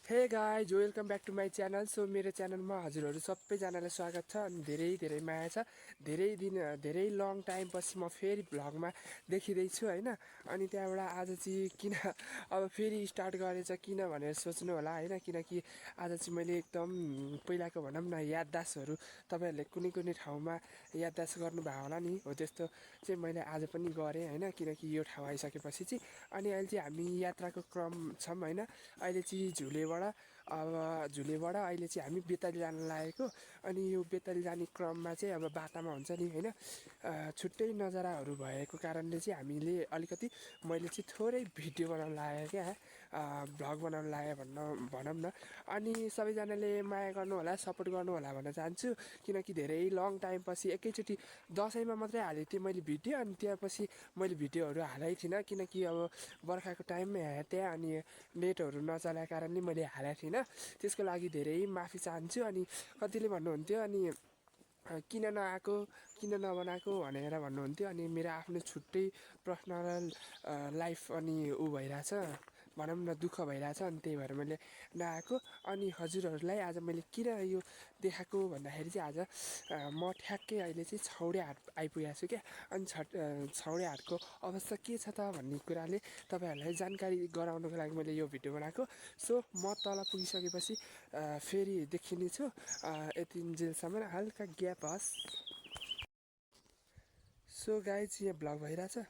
हे guys welcome back to my channel. So मेरो च्यानलमा हजुरहरू सबैजनालाई स्वागत छ अनि धेरै माया छ। धेरै लङ टाइम पछि म फेरि भ्लगमा देखिँदैछु होइन। अनि त्यहाँबाट आज चाहिँ किन अब फेरि स्टार्ट गरेछ किन भनेर सोच्नु होला होइन, किनकि आज चाहिँ मैले एकदम पहिलाको भनौँ न याददास्तहरू तपाईँहरूले कुनै ठाउँमा याददास्त गर्नुभयो होला नि, हो त्यस्तो चाहिँ मैले आज पनि गरेँ होइन। किनकि यो ठाउँ आइसकेपछि चाहिँ अनि अहिले चाहिँ हामी यात्राको क्रम छौँ होइन। अहिले चाहिँ झुलेबाट अहिले चाहिँ हामी बेताली जान लागेको। अनि यो बेताली जाने क्रममा चाहिँ अब बाटामा हुन्छ नि होइन, छुट्टै नजाराहरू भएको कारणले चाहिँ हामीले अलिकति मैले चाहिँ थोरै भिडियो बनाउन लागेँ क्या, भ्लग बनाउन लागेँ भनौँ न। अनि सबैजनाले माया गर्नु होला, सपोर्ट गर्नु होला भन्न चाहन्छु। किनकि धेरै लङ टाइम पछि एकैचोटि दसैँमा मात्रै हालेको थिएँ मैले भिडियो, अनि त्यसपछि मैले भिडियोहरू हालेको थिइनँ किनकि अब बर्खाको टाइममा त्यहाँ अनि नेटहरू नचलाएको कारणले मैले हालेको थिइनँ। त्यसको लागि धेरै माफी चाहन्छु। अनि कतिले भन्नुहुन्थ्यो अनि किन नआएको किन नबनाएको भनेर भन्नुहुन्थ्यो। अनि मेरो आफ्नो छुट्टै पर्सनल लाइफ अनि भइरहेछ भनौँ न, दुःख भइरहेछ, अनि त्यही भएर मैले नआएको। अनि हजुरहरूलाई आज मैले किन यो देखाएको भन्दाखेरि चाहिँ आज म ठ्याक्कै अहिले चाहिँ छौडे हाट आइपुगेको छु क्या। अनि छौडे हाटको अवस्था के छ त भन्ने कुराले तपाईँहरूलाई जानकारी गराउनको लागि मैले यो भिडियो बनाएको। सो म तल पुगिसकेपछि फेरि देखिने छु। यतिन्जेलसम्म हल्का ग्याप होस्। सो गाइज यहाँ भ्लग भइरहेछ।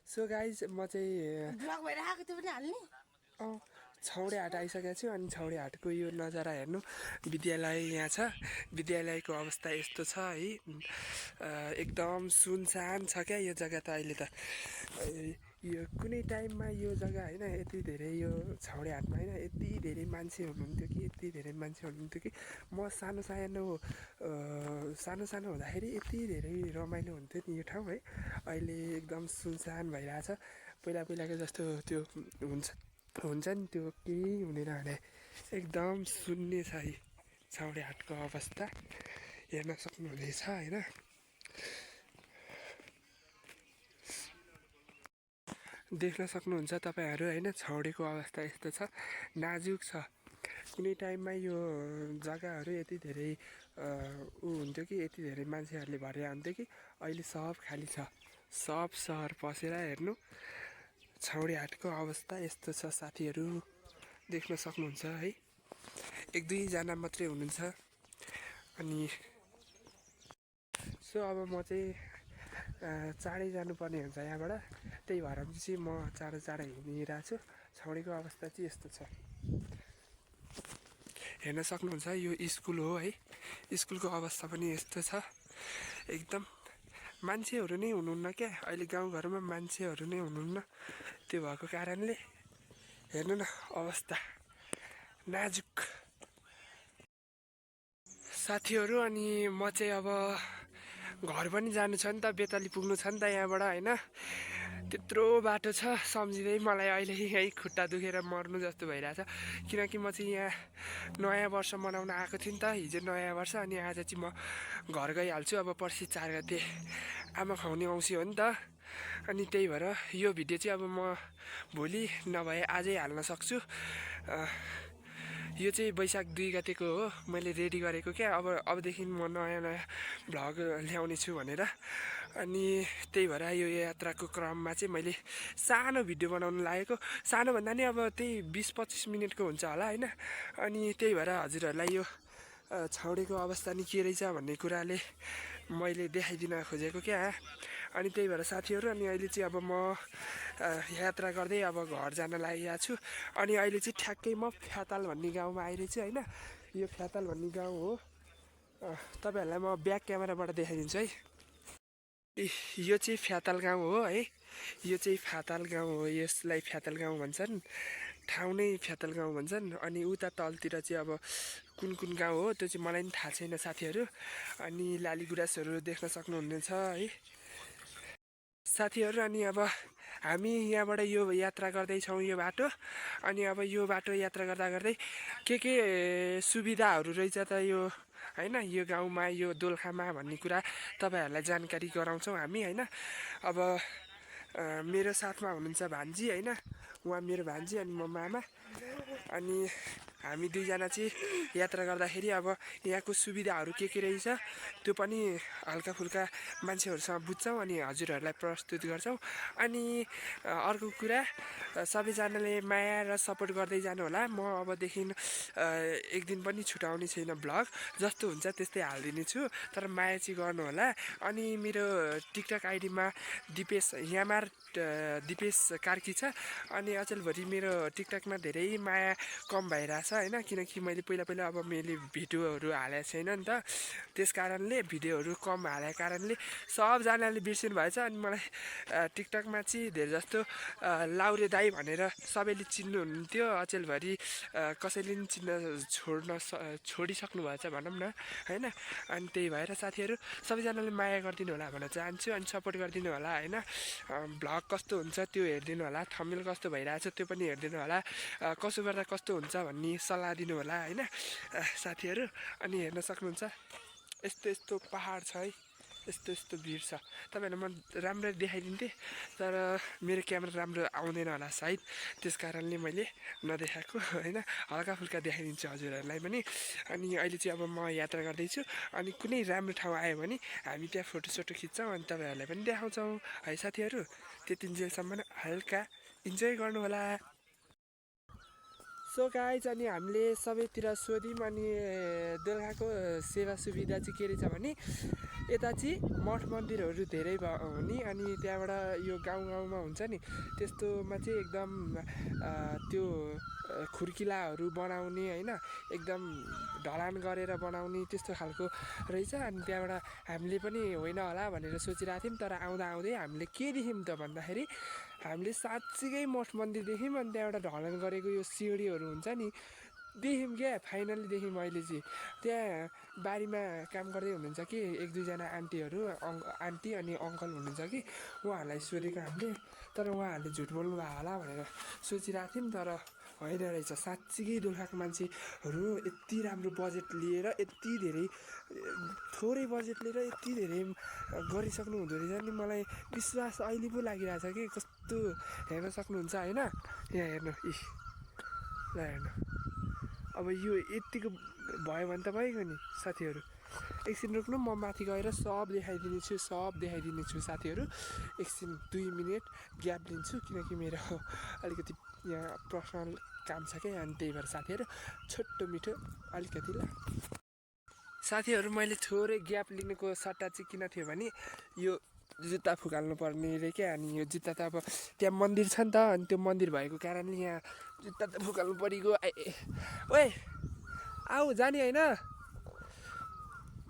सो गाइज म चाहिँ ब्लग भइरहेको त्यो पनि हाल्ने छौडे हाट आइसकेको छु। अनि छौडे हाटको यो नजारा हेर्नु, विद्यालय यहाँ छ। विद्यालयको अवस्था यस्तो छ है, एकदम सुनसान छ क्या यो जग्गा त। अहिले त यो कुनै टाइममा यो जग्गा होइन यति धेरै यो छौडे हाटमा होइन यति धेरै मान्छे हुनुहुन्थ्यो कि म सानो हुँदाखेरि यति धेरै रमाइलो हुन्थ्यो नि यो ठाउँ है। अहिले एकदम सुनसान भइरहेछ। पहिलाको जस्तो त्यो हुन्छ नि, त्यो केही हुँदैन भने एकदम शून्य छ है छौडे हाटको अवस्था। हेर्न सक्नुहुँदैछ होइन। देख्न सक्नुहुन्छ तपाईँहरू होइन, छौडेको अवस्था यस्तो छ, नाजुक छ। कुनै टाइममा यो जग्गाहरू यति धेरै हुन्थ्यो कि यति धेरै मान्छेहरूले भरेर हुन्थ्यो कि अहिले सब खाली छ। सब सहर पसेर हेर्नु छौडे हाटको अवस्था यस्तो छ साथीहरू, देख्न सक्नुहुन्छ है। एक दुईजना मात्रै हुनुहुन्छ। अनि सो अब म चाहिँ चाँडै जानुपर्ने हुन्छ यहाँबाट, त्यही भएर चाहिँ म चाँडो हिँडिरहेको छु। छौडेको अवस्था चाहिँ यस्तो छ, हेर्न सक्नुहुन्छ। यो स्कुल हो है, स्कुलको अवस्था पनि यस्तो छ। एकदम मान्छेहरू नै हुनुहुन्न क्या अहिले गाउँघरमा, मान्छेहरू नै हुनुहुन्न। त्यो भएको कारणले हेर्नु न अवस्था नाजुक साथीहरू। अनि म चाहिँ अब घर पनि जानु छ नि त, बेताली पुग्नु छ नि त यहाँबाट होइन। त्यत्रो बाटो छ, सम्झिँदै मलाई अहिले यहीँ खुट्टा दुखेर मर्नु जस्तो भइरहेछ। किनकि म चाहिँ यहाँ नयाँ वर्ष मनाउन आएको थिएँ नि त, हिजो नयाँ वर्ष। अनि आज चाहिँ म घर गइहाल्छु। अब पर्सि 4 गते आमा खुवाउने औँसी हो नि त। अनि त्यही भएर यो भिडियो चाहिँ अब म भोलि नभए आजै हाल्न सक्छु। यो चाहिँ वैशाख 2 गतेको हो, मैले रेडी गरेको क्या। अबदेखि म नयाँ भ्लग ल्याउने छु भनेर। अनि त्यही भएर यो यात्राको क्रममा चाहिँ मैले सानो भिडियो बनाउनु लागेको। सानो भन्दा नि अब त्यही 20-25 मिनटको हुन्छ होला होइन। अनि त्यही भएर हजुरहरूलाई यो छौडेको अवस्था नि के रहेछ भन्ने कुराले मैले देखाइदिन खोजेको क्या। अनि त्यही भएर साथीहरू, अनि अहिले चाहिँ अब म यात्रा गर्दै अब घर जान लागिरहेको छु। अनि अहिले चाहिँ ठ्याक्कै म फ्याताल भन्ने गाउँमा आइरहेछु होइन। यो फ्याताल भन्ने गाउँ हो, तपाईँहरूलाई म ब्याक क्यामेराबाट देखाइदिन्छु है। यो चाहिँ फ्याताल गाउँ हो है, यो चाहिँ फ्याताल गाउँ हो। यसलाई फ्याताल गाउँ भन्छन्, ठाउँ नै फ्याताल गाउँ भन्छन्। अनि उता तलतिर चाहिँ अब कुन गाउँ हो त्यो चाहिँ मलाई पनि थाहा छैन साथीहरू। अनि लाली गुराँसहरू देख्न सक्नुहुनेछ है साथीहरू। अनि अब हामी यहाँबाट यो यात्रा गर्दैछौँ यो बाटो। अनि अब यो बाटो यात्रा गर्दै के सुविधाहरू रहेछ त यो होइन, यो गाउँमा यो दोलखामा भन्ने कुरा तपाईँहरूलाई जानकारी गराउँछौँ हामी होइन। अब मेरो साथमा हुनुहुन्छ भान्जी होइन, उहाँ मेरो भान्जी अनि म मामा। अनि हामी दुईजना चाहिँ यात्रा गर्दाखेरि अब यहाँको सुविधाहरू के रहेछ त्यो पनि हल्का फुल्का मान्छेहरूसँग बुझ्छौँ अनि हजुरहरूलाई प्रस्तुत गर्छौँ। अनि अर्को कुरा सबैजनाले माया र सपोर्ट गर्दै जानु होला। म अबदेखि एक दिन पनि छुटाउने छैन, भ्लग जस्तो हुन्छ त्यस्तै हालिदिने छु, तर माया चाहिँ गर्नु होला। अनि मेरो टिकटक आइडीमा दिपेश कार्की छ। अनि अचेलभरि मेरो टिकटकमा धेरै माया कम भइरहेछ होइन, किनकि मैले पहिला अब मैले भिडियोहरू हालेको छैन नि त, त्यस कारणले भिडियोहरू कम हालेको कारणले सबजनाले बिर्सिनु भएछ। अनि मलाई टिकटकमा चाहिँ धेरै जस्तो लाउरे दाई भनेर सबैले चिन्नुहुन्थ्यो, अचेलभरि कसैले पनि चिन्न छोडिसक्नु भएछ भनौँ न होइन। अनि त्यही भएर साथीहरू सबैजनाले माया गरिदिनु होला भन्न चाहन्छु। अनि सपोर्ट गरिदिनु होला होइन। भ्लग कस्तो हुन्छ त्यो हेरिदिनु होला, थम्बनेल कस्तो भइरहेछ त्यो पनि हेरिदिनु होला, कसो गर्दा कस्तो हुन्छ भन्ने सल्लाह दिनु होला होइन साथीहरू। अनि हेर्न सक्नुहुन्छ यस्तो पहाड छ है, यस्तो भिड छ। तपाईँहरूलाई म राम्ररी देखाइदिन्थेँ तर मेरो क्यामेरा राम्रो आउँदैन होला सायद, त्यस कारणले मैले नदेखाएको होइन। हल्का फुल्का देखाइदिन्छु हजुरहरूलाई पनि। अनि अहिले चाहिँ अब म यात्रा गर्दैछु, अनि कुनै राम्रो ठाउँ आयो भने हामी त्यहाँ फोटोसोटो खिच्छौँ अनि तपाईँहरूलाई पनि देखाउँछौँ है साथीहरू। त्यतिन्जेलसम्म हल्का इन्जोय गर्नु होला। सो गाइज, अनि हामीले सबैतिर सोध्यौँ। अनि दोलखाको सेवा सुविधा चाहिँ के रहेछ भने यता चाहिँ मठ मन्दिरहरू धेरै हुने, अनि त्यहाँबाट यो गाउँमा हुन्छ नि त्यस्तोमा चाहिँ एकदम त्यो खुर्किलाहरू बनाउने होइन, एकदम ढलान गरेर बनाउने त्यस्तो खालको रहेछ। अनि त्यहाँबाट हामीले पनि होइन होला भनेर सोचिरहेको थियौँ, तर आउँदै हामीले के देख्यौँ त भन्दाखेरि हामीले साँच्चीकै मठ मन्दिर देख्यौँ। अनि त्यहाँबाट ढलान गरेको यो सिँढीहरू हुन्छ नि देख्यौँ क्या, फाइनली देख्यौँ। अहिले चाहिँ त्यहाँ बारीमा काम गर्दै हुनुहुन्छ कि एक दुईजना आन्टी अनि अङ्कल हुनुहुन्छ कि, उहाँहरूलाई सोधेको हामीले, तर उहाँहरूले झुट बोल्नु भयो होला भनेर सोचिरहेको थियौँ, तर होइन रहेछ। साँच्चीकै दोलखाको मान्छेहरू यति राम्रो बजेट लिएर यति धेरै थोरै बजेट लिएर यति धेरै गरिसक्नु हुँदो रहेछ नि, मलाई विश्वास अहिले पो लागिरहेछ कि कस्तो। हेर्न सक्नुहुन्छ होइन, यहाँ हेर्नु ल हेर्नु। अब यो यत्तिको भयो भने त भइगयो नि साथीहरू। एकछिन रोक्नु, म माथि गएर सब देखाइदिने छु साथीहरू। एकछिन 2 मिनट ग्याप लिन्छु, किनकि मेरो अलिकति यहाँ पर्सनल काम छ क्या, अनि त्यही भएर साथीहरू छोटो मिठो अलिकति ल साथीहरू। मैले थोरै ग्याप लिनुको सट्टा चाहिँ किन थियो भने यो जुत्ता फुकाल्नु पर्ने रे क्या। अनि यो जुत्ता त अब त्यहाँ मन्दिर छ नि त, अनि त्यो मन्दिर भएको कारणले यहाँ जुत्ता त फुकाल्नु परिगयो। ओए आऊ जाने होइन।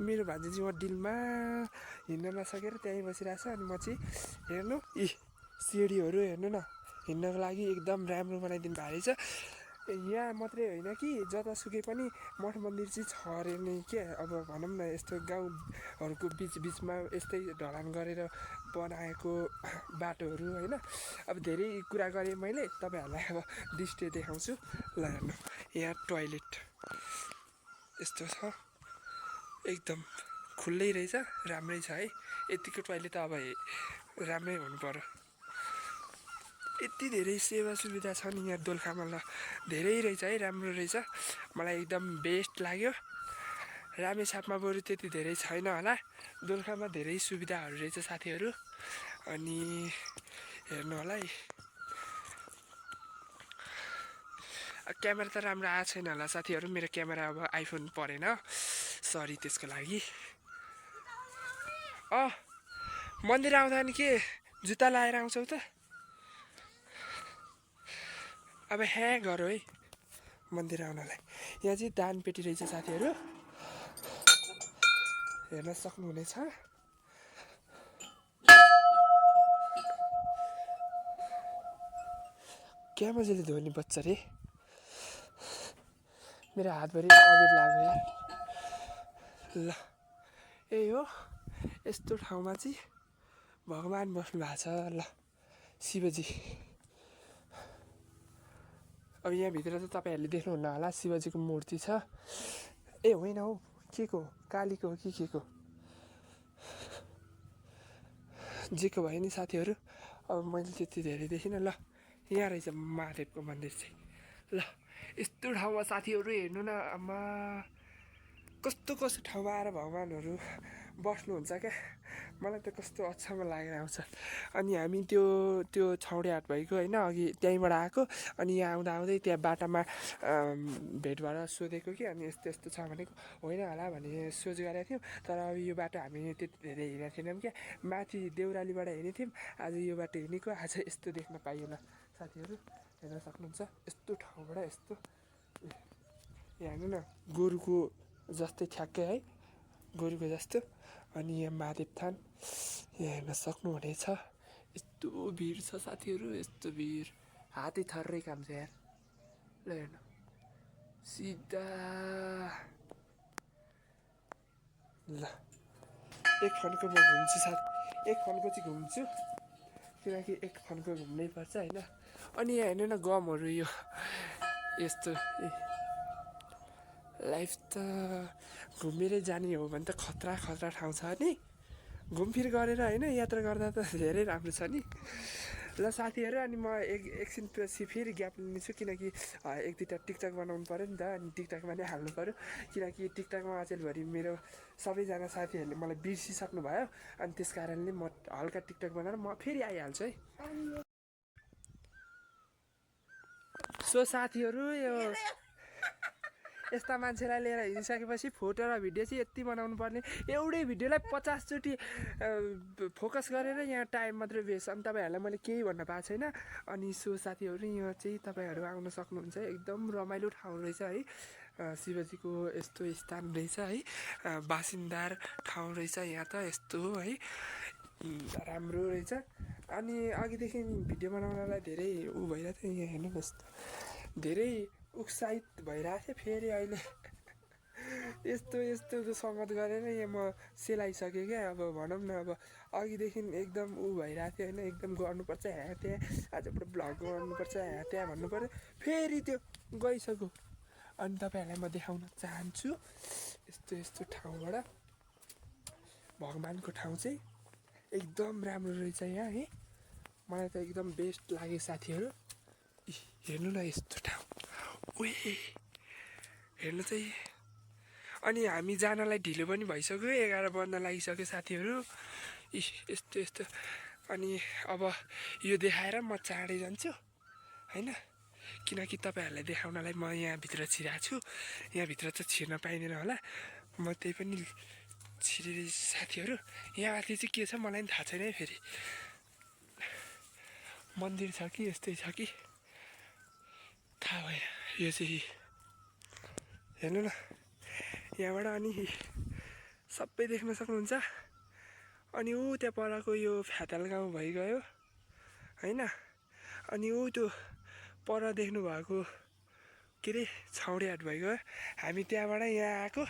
मेरो भान्जी चाहिँ डिलमा हिँड्न नसकेर त्यहीँ बसिरहेछ। अनि म चाहिँ हेर्नु सिँढीहरू हेर्नु न, हिँड्नको लागि एकदम राम्रो बनाइदिनु भएको रहेछ। यहाँ मात्रै होइन कि जतासुकै पनि मठ मन्दिर चाहिँ छ अरे नै के। अब भनौँ न यस्तो गाउँहरूको बिचमा यस्तै ढलान गरेर बनाएको बाटोहरू होइन। अब धेरै कुरा गरेँ मैले, तपाईँहरूलाई अब दृश्य देखाउँछु ल हेर्नु। यहाँ टोइलेट यस्तो छ, एकदम खुल्लै रहेछ, राम्रै छ है। यतिको टोइलेट त अब राम्रै हुनु पर्यो। यति धेरै सेवा सुविधा छ नि यहाँ दोलखामा, ल धेरै रहेछ है, राम्रो रहेछ। मलाई एकदम बेस्ट लाग्यो। रामेछापमा बरु त्यति धेरै छैन होला, दोलखामा धेरै सुविधाहरू रहेछ साथीहरू। अनि हेर्नु होला है, क्यामेरा त राम्रो आएको छैन होला साथीहरू, मेरो क्यामेरा अब आइफोन परेन, सरी त्यसको लागि। मन्दिर आउँदा नि के जुत्ता लाएर आउँछौ त? अब ह्याँ गर है मन्दिर आउनलाई। यहाँ चाहिँ दान पेटी रहेछ साथीहरू, हेर्न सक्नुहुनेछ। क्या मजाले धोनी बच्छ रे, मेरो हातभरि अबिर लाग्यो ल। यही हो, यस्तो ठाउँमा चाहिँ भगवान् बस्नु भएको छ ल, शिवजी। अब यहाँभित्र त तपाईँहरूले देख्नुहुन्न होला, शिवजीको मूर्ति छ। ए होइन हौ, के को कालीको हो कि के को, जेको भयो नि साथीहरू। अब मैले त्यति धेरै देखिनँ ल। यहाँ रहेछ महादेवको मन्दिर चाहिँ। ल यस्तो ठाउँमा साथीहरू हेर्नु न, आमा कस्तो कस्तो ठाउँमा आएर भगवान्हरू बस्नुहुन्छ क्या। मलाई त कस्तो अचम्म लागेर आउँछ। अनि हामी त्यो त्यो छौडे हाट भएको होइन, अघि त्यहीँबाट आएको। अनि यहाँ आउँदा आउँदै त्यहाँ बाटामा भेट भएर सोधेको कि अनि यस्तो यस्तो छ भनेको, होइन होला भने सोच गरेको थियौँ। तर अब यो बाटो हामी त्यति धेरै हिँडेको थिएनौँ क्या, माथि देउरालीबाट हिँडेको थियौँ। आज यो बाटो हिँडेको, आज यस्तो देख्न पाइएन। साथीहरू हेर्न सक्नुहुन्छ यस्तो ठाउँबाट यस्तो यहाँ हेर्नु न, गोरुको जस्तै ठ्याक्कै है, गोरुको जस्तो। अनि यहाँ महादेव थान यहाँ हेर्न सक्नुहुनेछ। यस्तो भिड छ साथीहरू, यस्तो भिड, हातै थर्रै काम्छ यार। ल हेर्नु सिधा, ल एक फन्को म घुम्छु साथ, एक फन्को चाहिँ घुम्छु, किनकि एक फन्को घुम्नै पर्छ होइन। अनि यहाँ हेर्नु न गमहरू, यो यस्तो लाइफ त घुमेरै जाने हो भने त खतरा खतरा ठाउँ छ नि, घुमफिर गरेर होइन यात्रा गर्दा त धेरै राम्रो छ नि। ल साथीहरू, अनि म एकछिन पछि फेरि ग्याप लिनेछु, किनकि एक दुईवटा टिकटक बनाउनु पऱ्यो नि त। अनि टिकटकमा नै हाल्नु पऱ्यो, किनकि टिकटकमा अचेलभरि मेरो सबैजना साथीहरूले मलाई बिर्सिसक्नु भयो। अनि त्यस कारणले म हल्का टिकटक बनाएर म फेरि आइहाल्छु है। सो साथीहरू, यो यस्ता मान्छेलाई लिएर हिँडिसकेपछि फोटो र भिडियो चाहिँ यति बनाउनु पर्ने, एउटै भिडियोलाई 50 चोटि फोकस गरेर यहाँ टाइम मात्रै वेस्ट। अनि तपाईँहरूलाई मैले केही भन्न पाएको छैन। अनि सो साथीहरू, यहाँ चाहिँ तपाईँहरू आउन सक्नुहुन्छ, एकदम रमाइलो ठाउँ रहेछ है। शिवजीको यस्तो स्थान रहेछ है, बासिन्दार ठाउँ रहेछ यहाँ त, यस्तो है राम्रो रहेछ। अनि अघिदेखि भिडियो बनाउनलाई धेरै भइरहेको थियो। यहाँ हेर्नु यस्तो धेरै उत्साहित भइरहेको थिएँ, फेरि अहिले यस्तो यस्तो सङ्गत गरेर यहाँ म सेलाइसकेँ क्या। अब भनौँ न, अब अघिदेखि एकदम भइरहेको थियो होइन, एकदम गर्नुपर्छ यहाँ त्यहाँ, आजबाट भ्लग गर्नुपर्छ यहाँ त्यहाँ भन्नु पऱ्यो, फेरि त्यो गइसक्यो। अनि तपाईँहरूलाई म देखाउन चाहन्छु यस्तो यस्तो ठाउँबाट भगवान्को ठाउँ चाहिँ एकदम राम्रो रहेछ यहाँ है। मलाई त एकदम बेस्ट लाग्यो साथीहरू। हेर्नु न यस्तो ठाउँ, उही हेर्नु चाहिँ। अनि हामी जानलाई ढिलो पनि भइसक्यो, 11 बज्न लागिसक्यो साथीहरू। यस्तो यस्तो। अनि अब यो देखाएर म चाँडै जान्छु होइन, किनकि तपाईँहरूलाई देखाउनलाई म यहाँभित्र छिराएको छु। यहाँभित्र त छिर्न पाइँदैन होला, म त्यही पनि छिरे साथीहरू। यहाँ माथि चाहिँ के छ मलाई पनि थाहा छैन है, फेरि मन्दिर छ कि यस्तै छ कि थाहा भएन। यो चाहिँ हेर्नु न यहाँबाट, अनि सबै देख्न सक्नुहुन्छ। अनि ऊ त्यहाँ परको यो फ्यातल गाउँ भइगयो होइन। अनि ऊ त्यो पर देख्नुभएको के अरे छौडे हाट भइगयो। हामी त्यहाँबाट यहाँ आएको,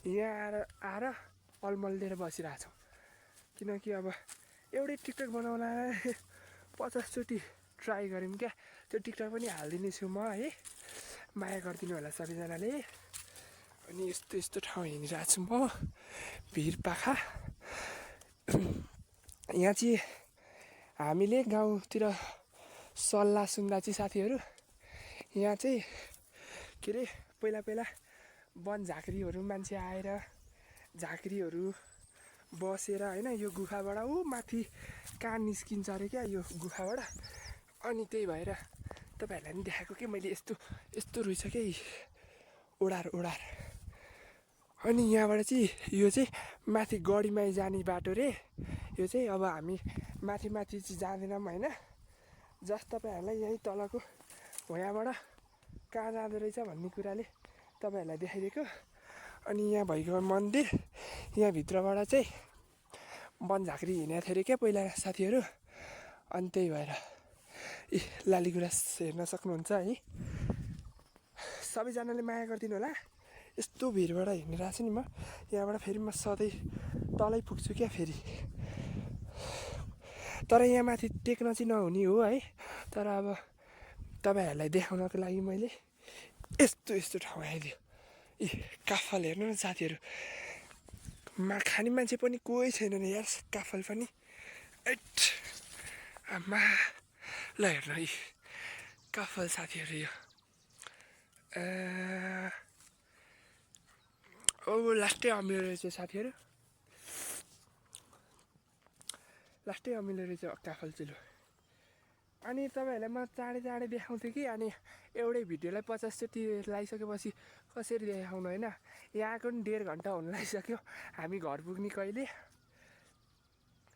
यहाँ आएर अलमल्लिएर बसिरहेको छौँ, किनकि अब एउटै टिकटक बनाउन 50 चोटि ट्राई गऱ्यौँ क्या। त्यो टिकटक पनि हालिदिनेछु म है, माया गरिदिनु होला सबैजनाले। अनि यस्तो यस्तो ठाउँ हिँडिरहेको छु म, भिर पाखा। यहाँ चाहिँ हामीले गाउँतिर सल्लाह सुन्दा चाहिँ साथीहरू, यहाँ चाहिँ के अरे पहिला पहिला वन झाँक्रीहरू मान्छे आएर झाँक्रीहरू बसेर होइन, यो गुफाबाट ऊ माथि कहाँ निस्किन्छ अरे क्या यो गुफाबाट। अनि त्यही भएर तपाईँहरूलाई पनि देखाएको कि मैले, यस्तो यस्तो रहेछ क्या ओडार ओडार। अनि यहाँबाट चाहिँ यो चाहिँ माथि गढीमाई जाने बाटो रे यो चाहिँ। अब हामी माथि माथि चाहिँ जाँदैनौँ होइन, जस्ट तपाईँहरूलाई यहीँ तलको यहाँबाट कहाँ जाँदो रहेछ भन्ने कुराले तपाईँहरूलाई देखाइदिएको। अनि यहाँ भएको मन्दिर, यहाँभित्रबाट चाहिँ वन झाँक्री हिँडेको थियो अरे क्या पहिला साथीहरू। अनि त्यही भएर लालीगुराँस हेर्न सक्नुहुन्छ है। सबैजनाले माया गरिदिनु होला। यस्तो भिरबाट हिँडिरहेको छु नि म, यहाँबाट फेरि म सधैँ तलै पुग्छु क्या फेरि। तर यहाँ माथि टेक्न चाहिँ नहुने हो है, तर अब तपाईँहरूलाई देखाउनको लागि मैले यस्तो यस्तो ठाउँ आइदियो। काफल हेर्नु न साथीहरू, खाने मान्छे पनि कोही छैन नि यार, काफल पनि आमा। ल हेर्नु काफल साथीहरू यो लास्टै अमिलो रहेछ साथीहरू लास्टै अमिलो रहेछ काफल चिलो अनि तपाईँहरूलाई म चाँडै देखाउँथेँ कि अनि एउटै भिडियोलाई 50 चोटि लगाइसकेपछि कसरी देखाउनु होइन यहाँको पनि 1.5 घन्टा हुन लागिसक्यो हामी घर पुग्ने कहिले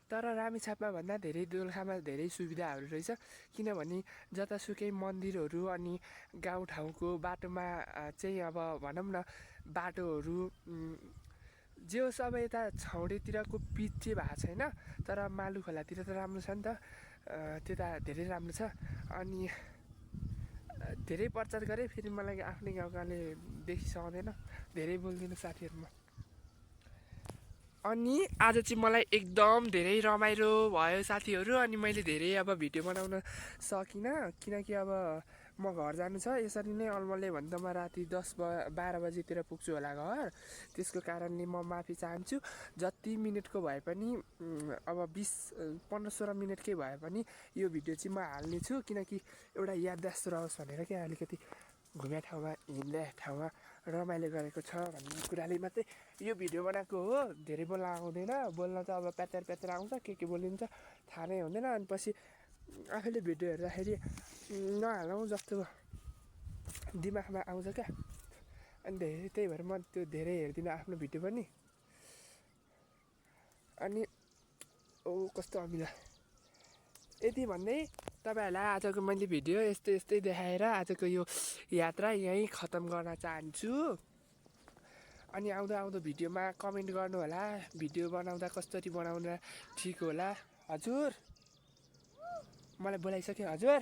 तर रामेछापमा भन्दा धेरै दोलखामा धेरै सुविधाहरू रहेछ किनभने जतासुकै मन्दिरहरू अनि गाउँठाउँको बाटोमा चाहिँ अब भनौँ न बाटोहरू जे होस् अब यता छौडेतिरको पिच चाहिँ भएको छैन तर मालु खोलातिर त राम्रो छ नि त त्यता धेरै राम्रो छ अनि धेरै प्रचार गरेँ फेरि मलाई आफ्नै गाउँकाले देखिसक्दैन धेरै बोल्दिनँ साथीहरूमा अनि आज चाहिँ मलाई एकदम धेरै रमाइलो भयो साथीहरू अनि मैले धेरै अब भिडियो बनाउन सकिनँ किनकि अब म घर जानु छ यसरी नै अलमल्ले भन्दा म राति 10-12 बजीतिर पुग्छु होला घर त्यसको कारणले म माफी चाहन्छु जति मिनटको भए पनि अब 15-16 मिनटकै भए पनि यो भिडियो चाहिँ म हाल्ने छु किनकि एउटा याददास्त रहोस् भनेर क्या अलिकति घुम्या ठाउँमा हिँड्ने ठाउँमा रमाइलो गरेको छ भन्ने कुराले मात्रै यो भिडियो बनाएको हो धेरै बोल्न आउँदैन बोल्न त अब प्यातेर आउँछ के बोलिन्छ थाहा नै हुँदैन अनि पछि आफैले भिडियो हेर्दाखेरि नहालौँ जस्तो दिमागमा आउँछ क्या अनि त्यही भएर म त्यो धेरै हेर्दिनँ आफ्नो भिडियो पनि अनि कस्तो अमिला यति भन्दै तपाईँहरूलाई आजको मैले भिडियो यस्तै देखाएर आजको यो यात्रा यहीँ खतम गर्न चाहन्छु अनि आउँदो भिडियोमा कमेन्ट गर्नु होला भिडियो बनाउँदा कसरी बनाउन ठिक होला हजुर मलाई बोलाइसक्यो हजुर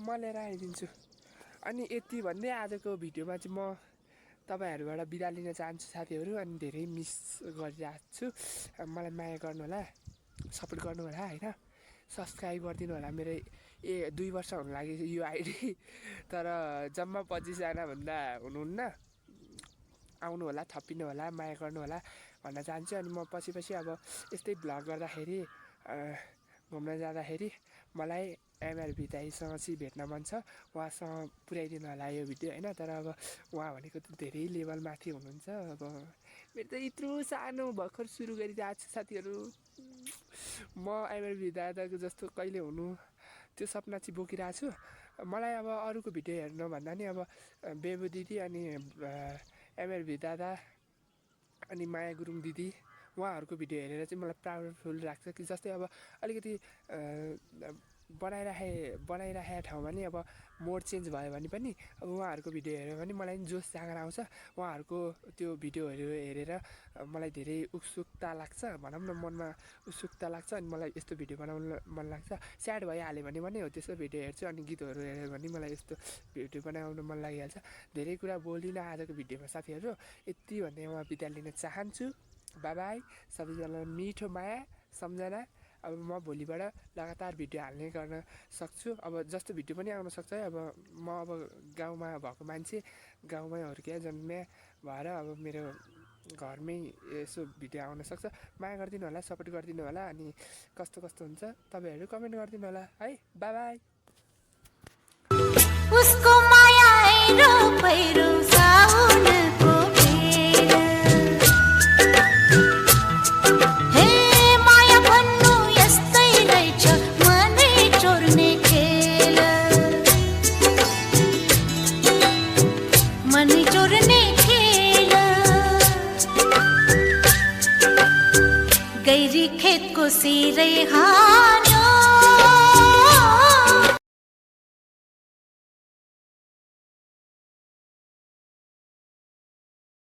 म लिएर आइदिन्छु अनि यति भन्दै आजको भिडियोमा चाहिँ म तपाईँहरूबाट बिदा लिन चाहन्छु साथीहरू अनि धेरै मिस गरिरहेको छु मलाई माया गर्नु होला सपोर्ट गर्नु होला होइन सब्सक्राइब गरिदिनु होला मेरो 2 वर्ष हुन लाग्यो यो आइडी तर जम्मा 25 जना भन्दा हुनुहुन्न आउनु होला थपिनु होला माया गर्नु होला भन्न चाहन्छु अनि म पछि अब यस्तै भ्लग गर्दाखेरि घुम्न जाँदाखेरि मलाई एमआरबी दाइसँग चाहिँ भेट्न मन छ उहाँसँग पुर्याइदिनु होला यो भिडियो होइन तर अब उहाँ भनेको त धेरै लेभल माथि हुनुहुन्छ अब मेरो त यत्रो सानो भर्खर सुरु गरिरहेको छु साथीहरू म एमआरबी दादाको जस्तो कहिले हुनु त्यो सपना चाहिँ बोकिरहेको छु मलाई अब अरूको भिडियो हेर्नु भन्दा नि अब बेबु दिदी अनि एमआरबी दादा अनि माया गुरुङ दिदी उहाँहरूको भिडियो हेरेर चाहिँ मलाई प्राउडफुल लाग्छ कि जस्तै अब अलिकति बनाइराखेको ठाउँमा नि अब मोड चेन्ज भयो भने पनि अब उहाँहरूको भिडियो हेऱ्यो भने मलाई पनि जोस जाँगर आउँछ उहाँहरूको त्यो भिडियोहरू हेरेर मलाई धेरै उत्सुकता लाग्छ भनौँ न मनमा उत्सुकता लाग्छ अनि मलाई यस्तो भिडियो बनाउन मन लाग्छ स्याड भइहाल्यो भने हो त्यस्तो भिडियो हेर्छु अनि गीतहरू हेऱ्यो भने मलाई यस्तो भिडियो बनाउन मन लागिहाल्छ धेरै कुरा बोलिनँ आजको भिडियोमा साथीहरू यति भन्दै म बिदा लिन चाहन्छु बाई सबैजनालाई मिठो माया सम्झना अब म भोलिबाट लगातार भिडियो हाल्ने गर्न सक्छु अब जस्तो भिडियो पनि आउन सक्छ है अब म अब गाउँमा भएको मान्छे गाउँमै हुर्किया जन्मिया भएर अब मेरो घरमै यसो भिडियो आउन सक्छ माया गरिदिनु होला सपोर्ट गरिदिनु होला अनि कस्तो हुन्छ तपाईँहरू कमेन्ट गरिदिनु होला है बाई उसको माया पहिरो साउनको गैरी खेत को सिरै हान